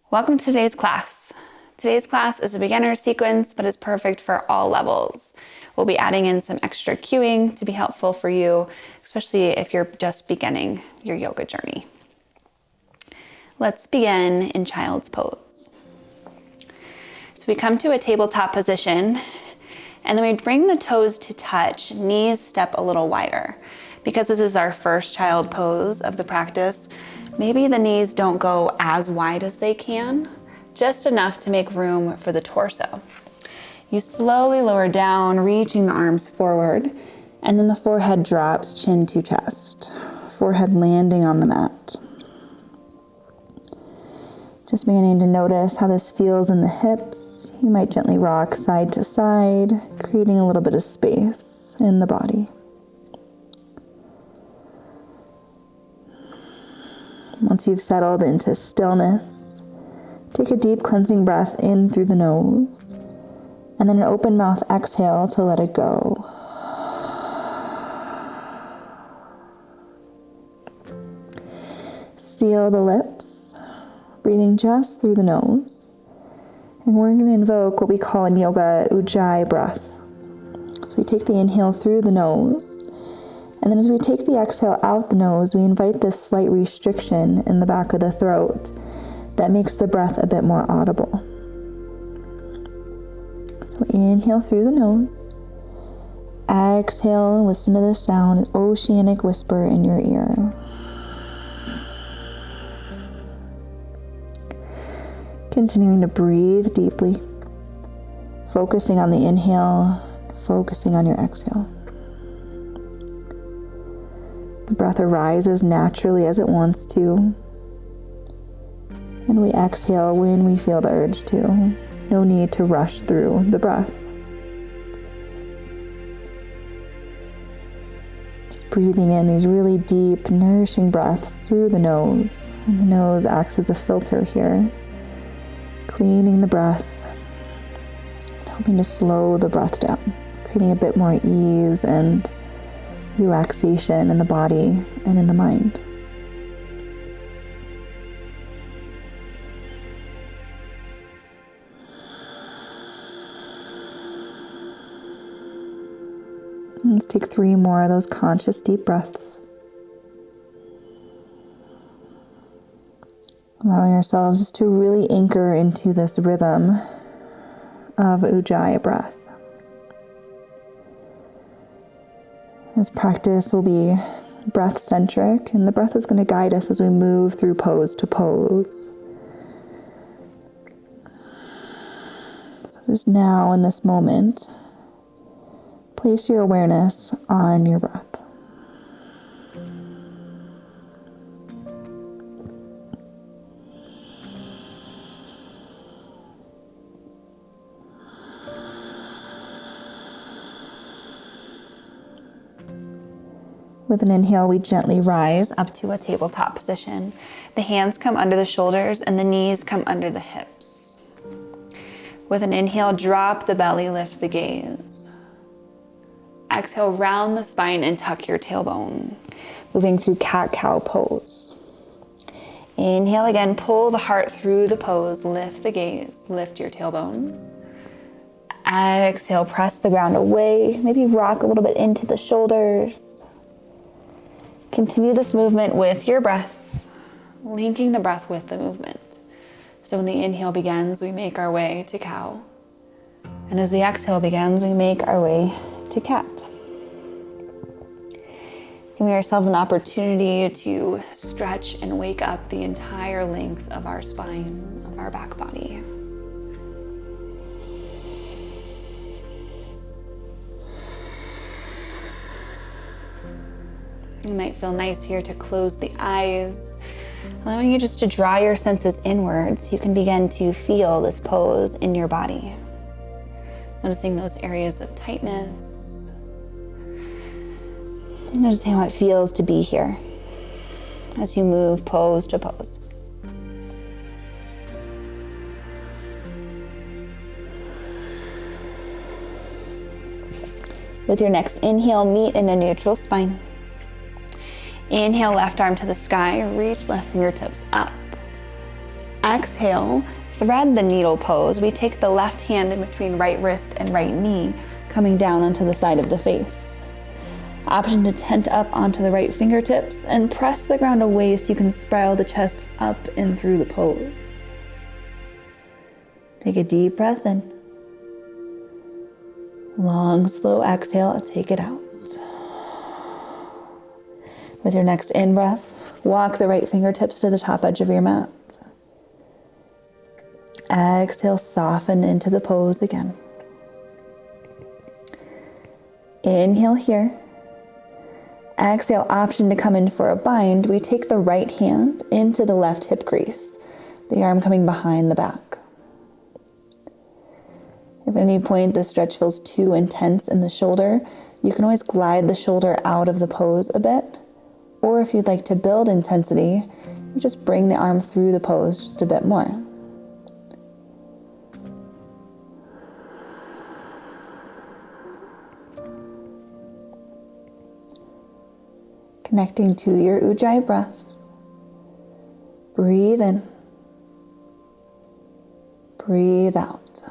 Welcome to today's class. Today's class is a beginner sequence, but is perfect for all levels. We'll be adding in some extra cueing to be helpful for you, especially if you're just beginning your yoga journey. Let's begin in child's pose. So we come to a tabletop position, and then we bring the toes to touch, knees step a little wider. Because this is our first child pose of the practice, maybe the knees don't go as wide as they can, just enough to make room for the torso. You slowly lower down, reaching the arms forward, and then the forehead drops, chin to chest. Forehead landing on the mat. Just beginning to notice how this feels in the hips. You might gently rock side to side, creating a little bit of space in the body. Once you've settled into stillness, take a deep cleansing breath in through the nose, and then an open mouth exhale to let it go. Seal the lips, breathing just through the nose. And we're going to invoke what we call in yoga ujjayi breath. So we take the inhale through the nose, and then as we take the exhale out the nose, we invite this slight restriction in the back of the throat that makes the breath a bit more audible. So inhale through the nose. Exhale and listen to the sound, an oceanic whisper in your ear. Continuing to breathe deeply, focusing on the inhale, focusing on your exhale. The breath arises naturally as it wants to, and we exhale when we feel the urge to. No need to rush through the breath. Just breathing in these really deep, nourishing breaths through the nose. And the nose acts as a filter here, cleaning the breath, helping to slow the breath down, creating a bit more ease and relaxation in the body and in the mind. Let's take 3 more of those conscious deep breaths. Allowing ourselves just to really anchor into this rhythm of ujjayi breath. This practice will be breath-centric, and the breath is going to guide us as we move through pose to pose. So just now, in this moment, place your awareness on your breath. With an inhale, we gently rise up to a tabletop position. The hands come under the shoulders and the knees come under the hips. With an inhale, drop the belly, lift the gaze. Exhale, round the spine and tuck your tailbone, moving through cat-cow pose. Inhale again, pull the heart through the pose, lift the gaze, lift your tailbone. Exhale, press the ground away, maybe rock a little bit into the shoulders. Continue this movement with your breath, linking the breath with the movement. So when the inhale begins, we make our way to cow. And as the exhale begins, we make our way to cat. Giving ourselves an opportunity to stretch and wake up the entire length of our spine, of our back body. It might feel nice here to close the eyes, allowing you just to draw your senses inwards. You can begin to feel this pose in your body. Noticing those areas of tightness. Noticing how it feels to be here as you move pose to pose. With your next inhale, meet in a neutral spine. Inhale, left arm to the sky, reach left fingertips up. Exhale, thread the needle pose. We take the left hand in between right wrist and right knee, coming down onto the side of the face. Option to tent up onto the right fingertips and press the ground away so you can spiral the chest up and through the pose. Take a deep breath in. Long, slow exhale, take it out. With your next in-breath, walk the right fingertips to the top edge of your mat. Exhale, soften into the pose again. Inhale here. Exhale, option to come in for a bind. We take the right hand into the left hip crease, the arm coming behind the back. If at any point this stretch feels too intense in the shoulder, you can always glide the shoulder out of the pose a bit. Or if you'd like to build intensity, you just bring the arm through the pose just a bit more. Connecting to your Ujjayi breath. Breathe in. Breathe out.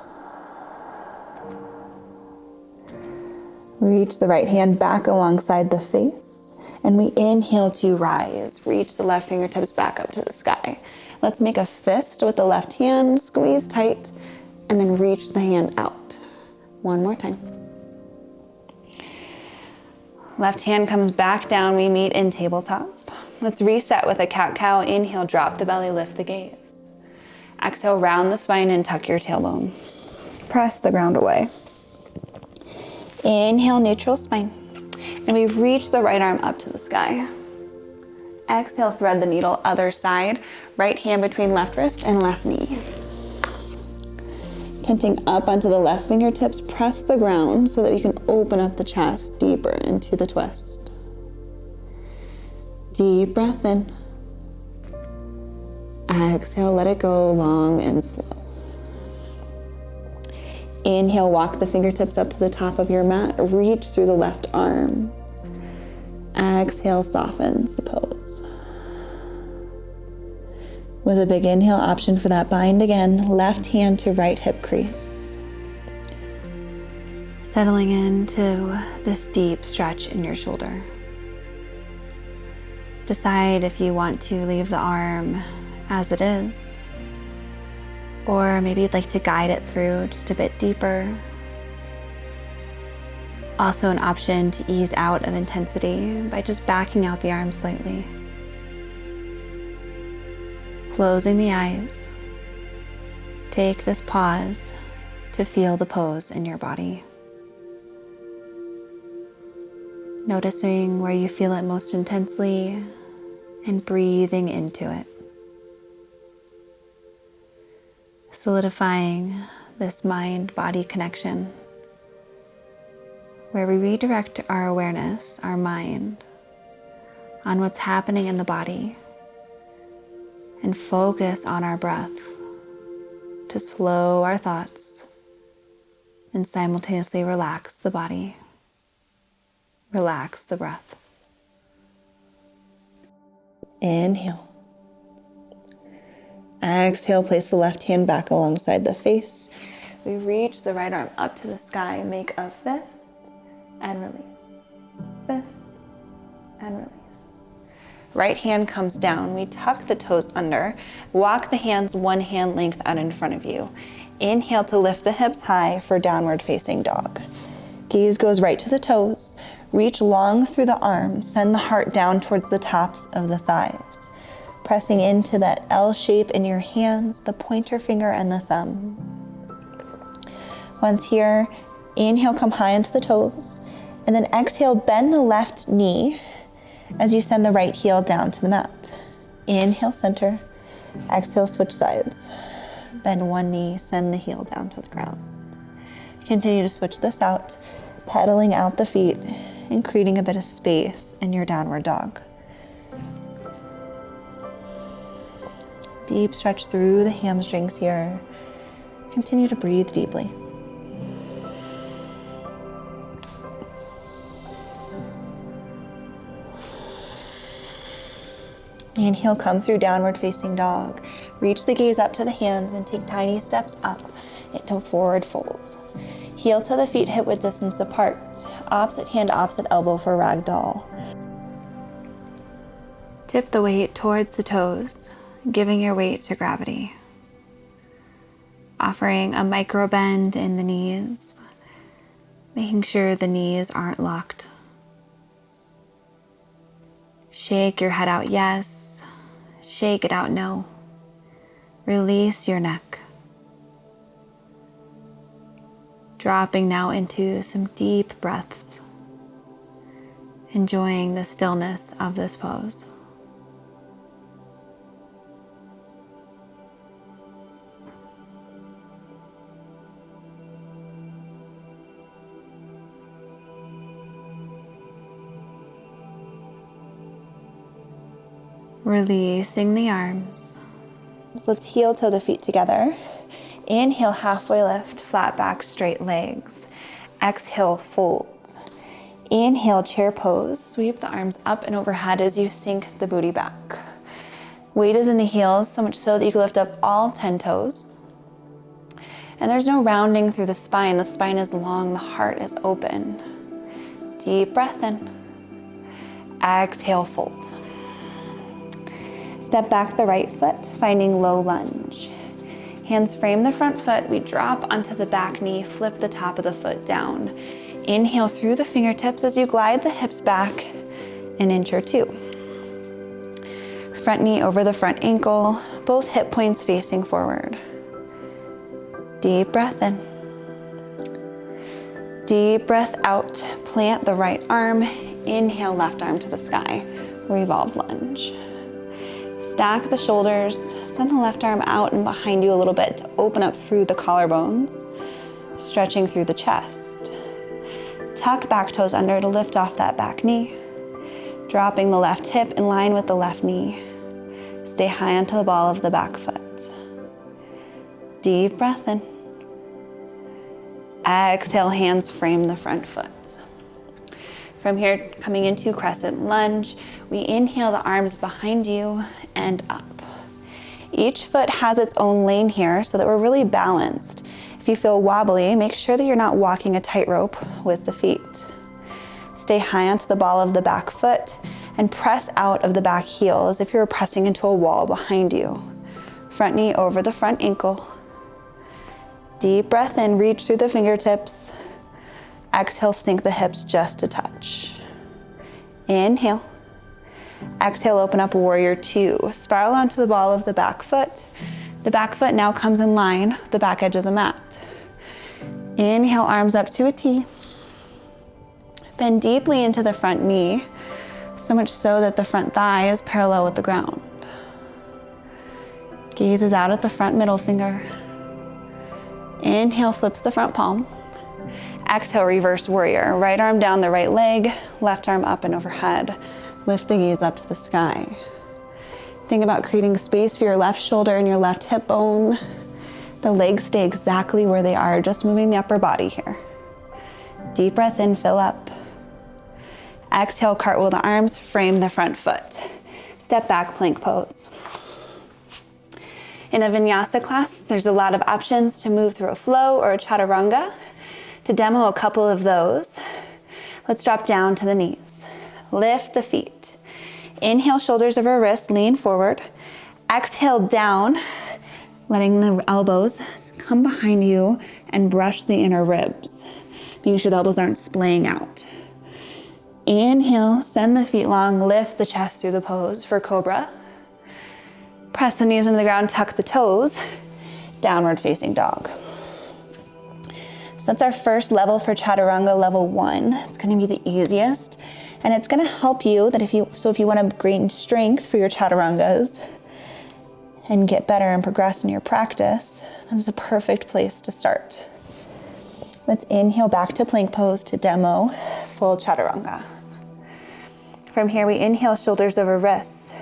Reach the right hand back alongside the face, and we inhale to rise. Reach the left fingertips back up to the sky. Let's make a fist with the left hand, squeeze tight, and then reach the hand out. One more time. Left hand comes back down, we meet in tabletop. Let's reset with a cat-cow. Inhale, drop the belly, lift the gaze. Exhale, round the spine and tuck your tailbone. Press the ground away. Inhale, neutral spine. And we reach the right arm up to the sky. Exhale, thread the needle, other side. Right hand between left wrist and left knee. Tenting up onto the left fingertips, press the ground so that we can open up the chest deeper into the twist. Deep breath in. Exhale, let it go long and slow. Inhale, walk the fingertips up to the top of your mat. Reach through the left arm. Exhale, softens the pose. With a big inhale, option for that bind again. Left hand to right hip crease. Settling into this deep stretch in your shoulder. Decide if you want to leave the arm as it is, or maybe you'd like to guide it through just a bit deeper. Also an option to ease out of intensity by just backing out the arm slightly. Closing the eyes, take this pause to feel the pose in your body. Noticing where you feel it most intensely and breathing into it. Solidifying this mind-body connection where we redirect our awareness, our mind, on what's happening in the body and focus on our breath to slow our thoughts and simultaneously relax the body, relax the breath. Inhale. Exhale, place the left hand back alongside the face. We reach the right arm up to the sky, make a fist and release. Fist and release. Right hand comes down. We tuck the toes under. Walk the hands one hand length out in front of you. Inhale to lift the hips high for downward facing dog. Gaze goes right to the toes. Reach long through the arms. Send the heart down towards the tops of the thighs. Pressing into that L shape in your hands, the pointer finger and the thumb. Once here, inhale, come high into the toes. And then exhale, bend the left knee as you send the right heel down to the mat. Inhale, center. Exhale, switch sides. Bend one knee, send the heel down to the ground. Continue to switch this out, pedaling out the feet and creating a bit of space in your downward dog. Deep stretch through the hamstrings here. Continue to breathe deeply. Inhale, come through downward facing dog. Reach the gaze up to the hands and take tiny steps up into forward fold. Heel to the feet hip width distance apart. Opposite hand, opposite elbow for ragdoll. Tip the weight towards the toes, giving your weight to gravity. Offering a micro bend in the knees, making sure the knees aren't locked. Shake your head out, yes. Shake it out, no. Release your neck. Dropping now into some deep breaths, enjoying the stillness of this pose. Releasing the arms. So let's heel toe the feet together. Inhale, halfway lift, flat back, straight legs. Exhale, fold. Inhale, chair pose. Sweep the arms up and overhead as you sink the booty back. Weight is in the heels, so much so that you can lift up all 10 toes. And there's no rounding through the spine. The spine is long, the heart is open. Deep breath in. Exhale, fold. Step back the right foot, finding low lunge. Hands frame the front foot, we drop onto the back knee, flip the top of the foot down. Inhale through the fingertips as you glide the hips back an inch or two. Front knee over the front ankle, both hip points facing forward. Deep breath in. Deep breath out, plant the right arm, inhale left arm to the sky, revolve lunge. Stack the shoulders, send the left arm out and behind you a little bit to open up through the collarbones, stretching through the chest. Tuck back toes under to lift off that back knee, dropping the left hip in line with the left knee. Stay high onto the ball of the back foot. Deep breath in. Exhale, hands frame the front foot. From here, coming into crescent lunge, we inhale the arms behind you and up. Each foot has its own lane here so that we're really balanced. If you feel wobbly, make sure that you're not walking a tightrope with the feet. Stay high onto the ball of the back foot and press out of the back heel as if you were pressing into a wall behind you. Front knee over the front ankle. Deep breath in, reach through the fingertips. Exhale, sink the hips just a touch. Inhale. Exhale, open up warrior two. Spiral onto the ball of the back foot. The back foot now comes in line with the back edge of the mat. Inhale, arms up to a T. Bend deeply into the front knee, so much so that the front thigh is parallel with the ground. Gaze is out at the front middle finger. Inhale, flips the front palm. Exhale, reverse warrior. Right arm down the right leg, left arm up and overhead. Lift the gaze up to the sky. Think about creating space for your left shoulder and your left hip bone. The legs stay exactly where they are, just moving the upper body here. Deep breath in, fill up. Exhale, cartwheel the arms, frame the front foot. Step back, plank pose. In a vinyasa class, there's a lot of options to move through a flow or a chaturanga. To demo a couple of those, let's drop down to the knees. Lift the feet. Inhale, shoulders over wrists, lean forward. Exhale, down, letting the elbows come behind you and brush the inner ribs, making sure the elbows aren't splaying out. Inhale, send the feet long, lift the chest through the pose for cobra. Press the knees into the ground, tuck the toes, downward facing dog. So that's our first level for chaturanga, level 1. It's gonna be the easiest, and it's gonna help you that if you wanna gain strength for your chaturangas and get better and progress in your practice, that is a perfect place to start. Let's inhale back to plank pose to demo full chaturanga. From here, we inhale, shoulders over wrists.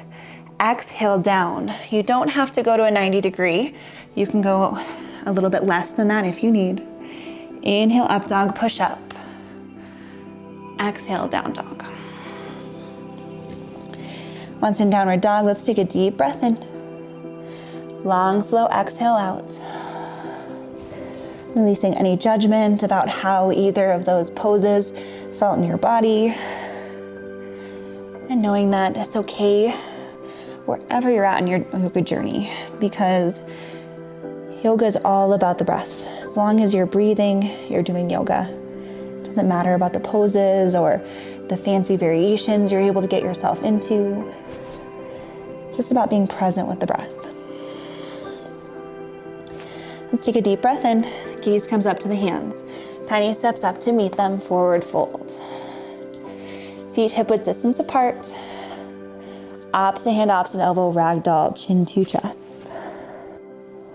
Exhale, down. You don't have to go to a 90 degree. You can go a little bit less than that if you need. Inhale, up dog, push up. Exhale, down dog. Once in downward dog, let's take a deep breath in. Long, slow exhale out. Releasing any judgment about how either of those poses felt in your body. And knowing that it's okay wherever you're at in your yoga journey, because yoga is all about the breath. As long as you're breathing, you're doing yoga. It doesn't matter about the poses or the fancy variations you're able to get yourself into. It's just about being present with the breath. Let's take a deep breath in. Gaze comes up to the hands. Tiny steps up to meet them, forward fold. Feet hip-width distance apart. Opposite hand, opposite elbow, ragdoll, chin to chest.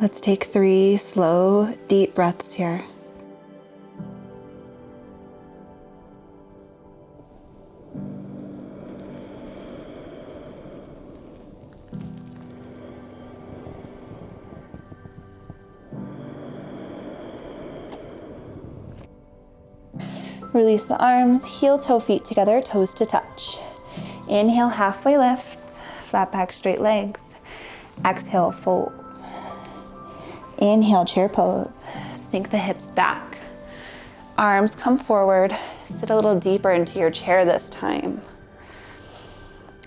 Let's take 3 slow, deep breaths here. Release the arms, heel toe feet together, toes to touch. Inhale, halfway lift, flat back, straight legs. Exhale, fold. Inhale, chair pose. Sink the hips back. Arms come forward. Sit a little deeper into your chair this time.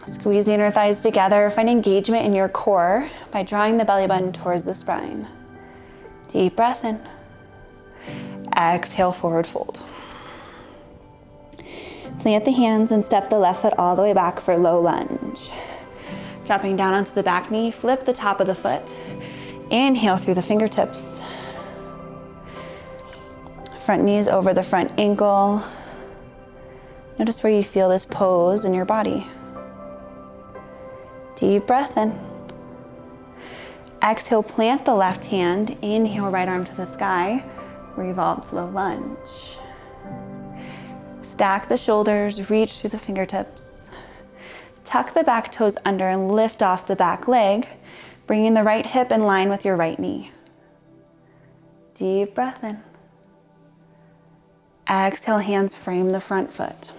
Squeeze the inner thighs together. Find engagement in your core by drawing the belly button towards the spine. Deep breath in. Exhale, forward fold. Plant the hands and step the left foot all the way back for low lunge. Dropping down onto the back knee, flip the top of the foot. Inhale through the fingertips. Front knees over the front ankle. Notice where you feel this pose in your body. Deep breath in. Exhale, plant the left hand. Inhale, right arm to the sky. Revolve, slow lunge. Stack the shoulders, reach through the fingertips. Tuck the back toes under and lift off the back leg, bringing the right hip in line with your right knee. Deep breath in. Exhale, hands frame the front foot.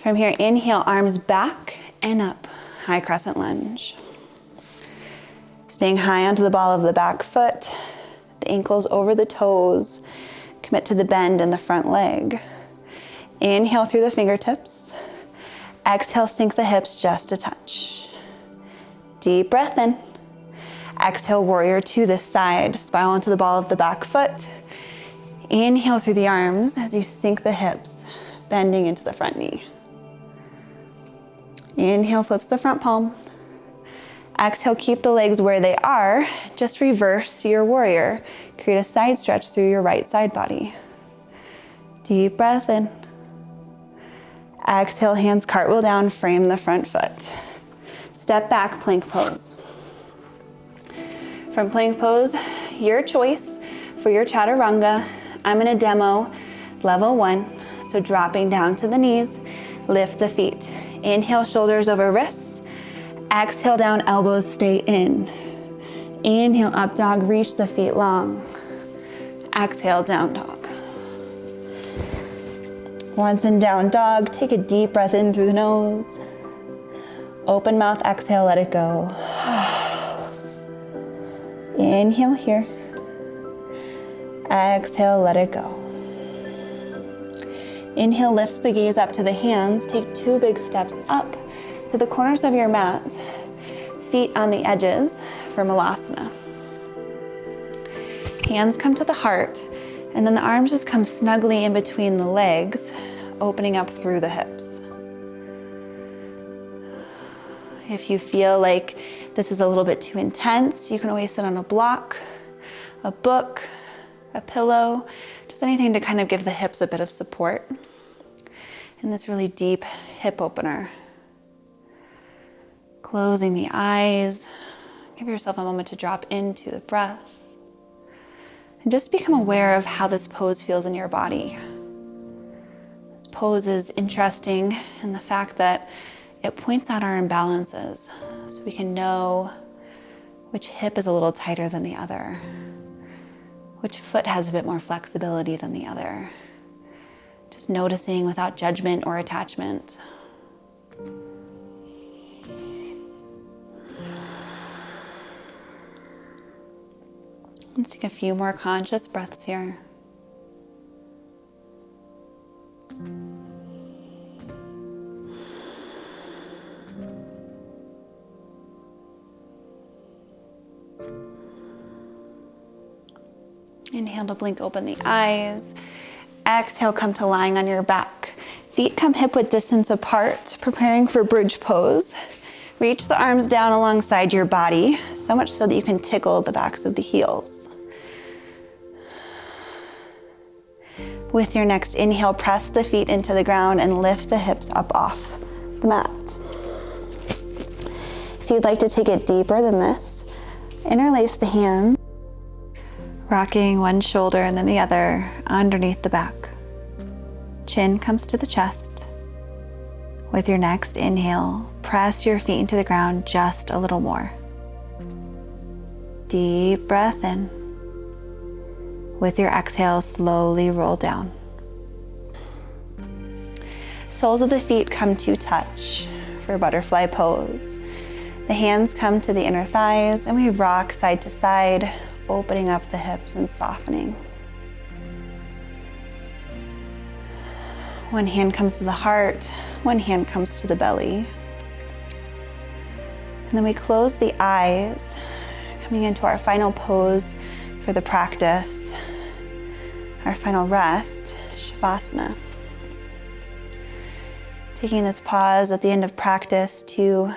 From here, inhale, arms back and up, high crescent lunge. Staying high onto the ball of the back foot, the ankles over the toes. Commit to the bend in the front leg. Inhale through the fingertips. Exhale, sink the hips just a touch. Deep breath in. Exhale, warrior two this side. Spiral onto the ball of the back foot. Inhale through the arms as you sink the hips, bending into the front knee. Inhale, flips the front palm. Exhale, keep the legs where they are. Just reverse your warrior. Create a side stretch through your right side body. Deep breath in. Exhale, hands cartwheel down, frame the front foot. Step back, plank pose. From plank pose, your choice for your chaturanga. I'm gonna demo level 1. So dropping down to the knees, lift the feet. Inhale, shoulders over wrists. Exhale, down, elbows stay in. Inhale, up dog, reach the feet long. Exhale, down dog. Once in down dog, take a deep breath in through the nose. Open mouth, exhale, let it go. Inhale here. Exhale, let it go. Inhale, lifts the gaze up to the hands. Take 2 big steps up to the corners of your mat. Feet on the edges for Malasana. Hands come to the heart, and then the arms just come snugly in between the legs, opening up through the hips. If you feel like this is a little bit too intense, you can always sit on a block, a book, a pillow, just anything to kind of give the hips a bit of support in this really deep hip opener. Closing the eyes, give yourself a moment to drop into the breath. And just become aware of how this pose feels in your body. This pose is interesting in the fact that it points out our imbalances so we can know which hip is a little tighter than the other, which foot has a bit more flexibility than the other. Just noticing without judgment or attachment. Let's take a few more conscious breaths here. Inhale to blink open the eyes. Exhale, come to lying on your back. Feet come hip-width distance apart, preparing for bridge pose. Reach the arms down alongside your body, so much so that you can tickle the backs of the heels. With your next inhale, press the feet into the ground and lift the hips up off the mat. If you'd like to take it deeper than this, interlace the hands, rocking one shoulder and then the other underneath the back. Chin comes to the chest. With your next inhale, press your feet into the ground just a little more. Deep breath in. With your exhale, slowly roll down. Soles of the feet come to touch for butterfly pose. The hands come to the inner thighs and we rock side to side, opening up the hips and softening. One hand comes to the heart, one hand comes to the belly. And then we close the eyes, coming into our final pose for the practice, our final rest, Shavasana. Taking this pause at the end of practice to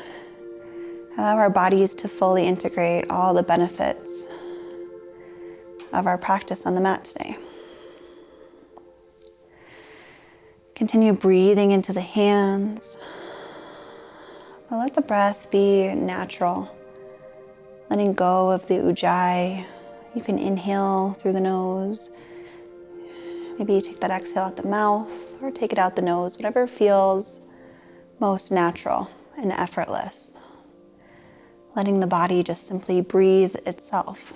allow our bodies to fully integrate all the benefits of our practice on the mat today. Continue breathing into the hands, but let the breath be natural, letting go of the ujjayi. You can inhale through the nose, maybe you take that exhale out the mouth or take it out the nose, whatever feels most natural and effortless. Letting the body just simply breathe itself.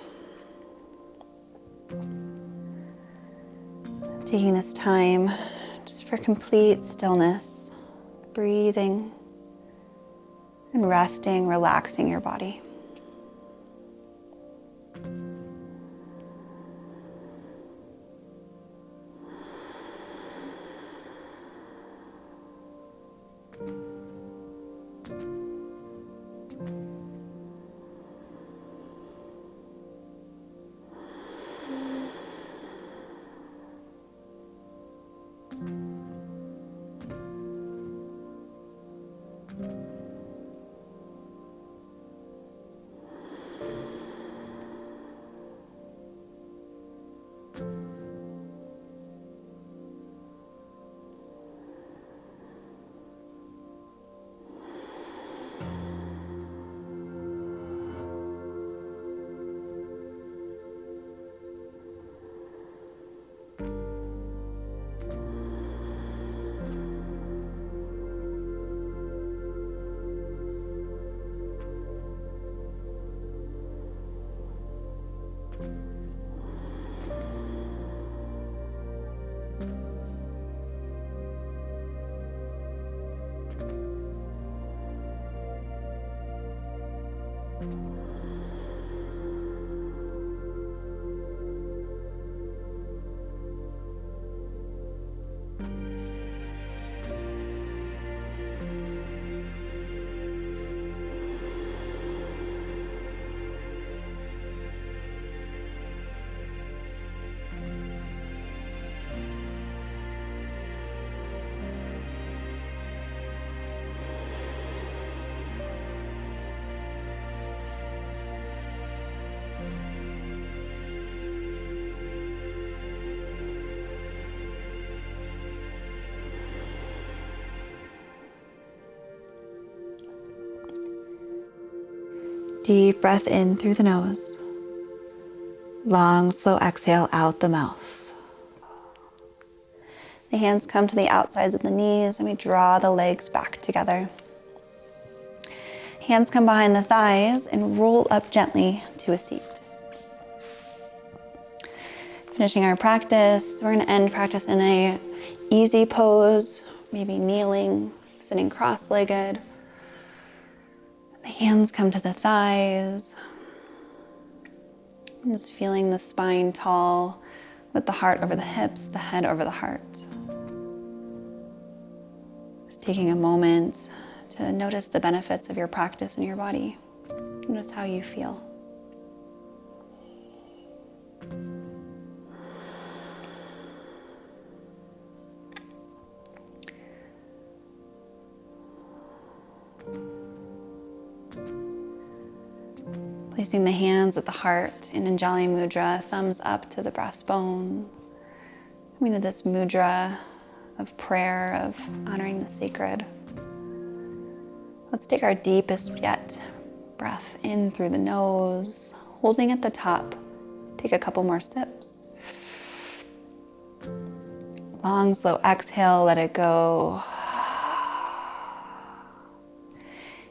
Taking this time just for complete stillness, breathing and resting, relaxing your body. Deep breath in through the nose. Long, slow exhale out the mouth. The hands come to the outsides of the knees and we draw the legs back together. Hands come behind the thighs and roll up gently to a seat. Finishing our practice, we're going to end practice in a easy pose, maybe kneeling, sitting cross-legged. The hands come to the thighs. And just feeling the spine tall with the heart over the hips, the head over the heart. Just taking a moment to notice the benefits of your practice in your body. Notice how you feel. Placing the hands at the heart in Anjali Mudra, thumbs up to the breastbone. Coming to this mudra of prayer, of honoring the sacred. Let's take our deepest yet breath in through the nose, holding at the top. Take a couple more sips. Long, slow exhale, let it go.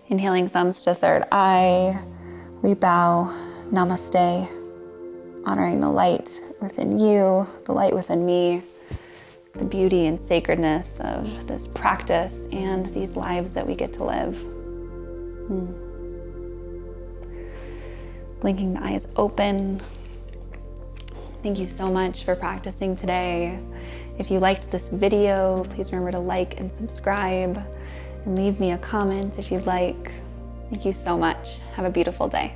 Inhaling, thumbs to third eye. We bow, namaste, honoring the light within you, the light within me, the beauty and sacredness of this practice and these lives that we get to live. Blinking the eyes open. Thank you so much for practicing today. If you liked this video, please remember to like and subscribe and leave me a comment if you'd like. Thank you so much. Have a beautiful day.